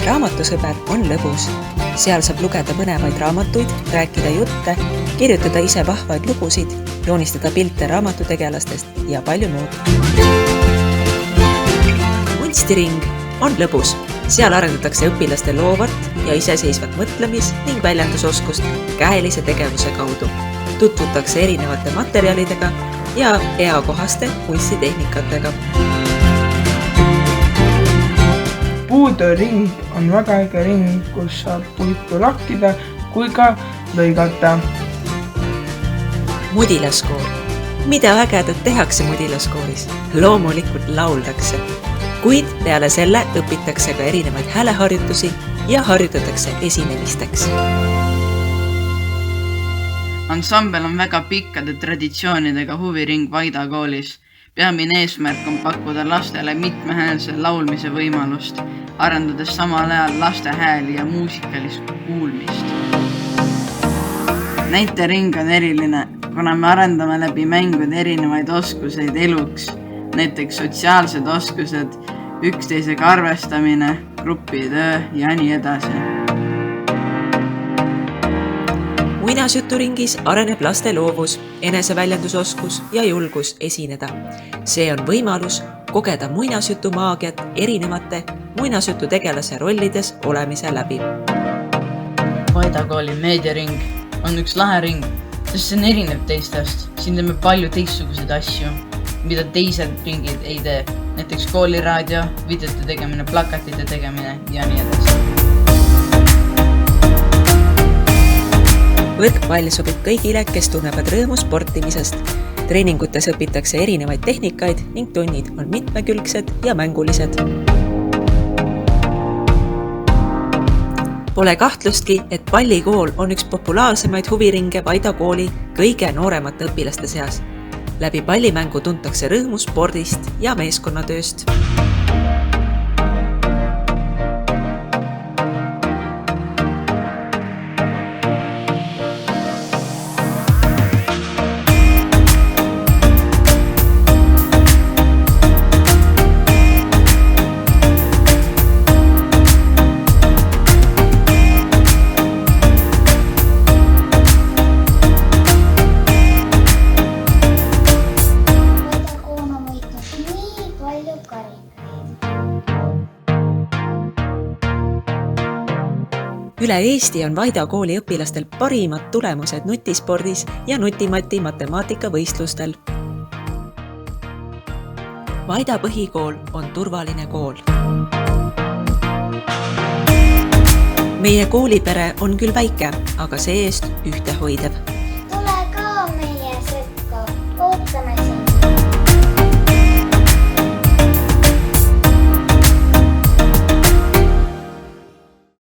raamatusõber on lõbus. Seal saab lugeda põnevaid raamatuid, rääkida jutte, kirjutada ise vahvaid lugusid, joonistada pilte raamatutegelastest ja palju muud. Kunstiring on lõbus. Seal arendatakse õpilaste loovat ja iseseisvat mõtlemis- ning väljendusoskust käelise tegevuse kaudu. Tutvutakse erinevate materjalidega ja eakohaste kunstitehnikatega. Puutööring on väga äge ring, kus saab puitu lakkida kui ka lõigata. Mudilaskool. Mida ägedat tehakse Mudilaskoolis? Loomulikult lauldakse. Kuid peale selle õpitakse ka erinevaid hääleharjutusi ja harjutatakse esinemisteks. Ansambel on väga pikkade traditsioonidega huviring Vaida koolis. Peamine eesmärk on pakkuda lastele mitmehäälse laulmise võimalust, arendades samal ajal laste hääli ja muusikalist kuulmist. Näitering on eriline, kuna me arendame läbi mängude erinevaid oskuseid eluks, näiteks sotsiaalsed oskused, üksteisega arvestamine, grupitöö ja nii edasi. Muinasjuturingis areneb laste loovus, eneseväljendusoskus ja julgus esineda. See on võimalus kogeda muinasjutu maagiat erinevate muinasjutu tegelase rollides olemise läbi. Vaida kooli meediaring on üks lahe ring, sest see on erinev teistest. Siin teeme palju teistsuguseid asju, mida teised ringid ei tee. Näiteks kooliraadio, videote tegemine, plakatite tegemine ja nii edasi. Võrkpall sobib kõigile, kes tunnevad rõõmu sportimisest. Treeningutes õpitakse erinevaid tehnikaid ning tunnid on mitmekülgsed ja mängulised. Pole kahtlustki, et pallikool on üks populaarsemaid huviringe Vaida kooli kõige nooremate õpilaste seas. Läbi pallimängu tuntakse rõõmu spordist ja meeskonnatööst. Üle Eesti on Vaida kooli õpilastel parimad tulemused nutispordis ja nutimati matemaatikavõistlustel. Vaida põhikool on turvaline kool. Meie koolipere on küll väike, aga see-eest ühtehoidev.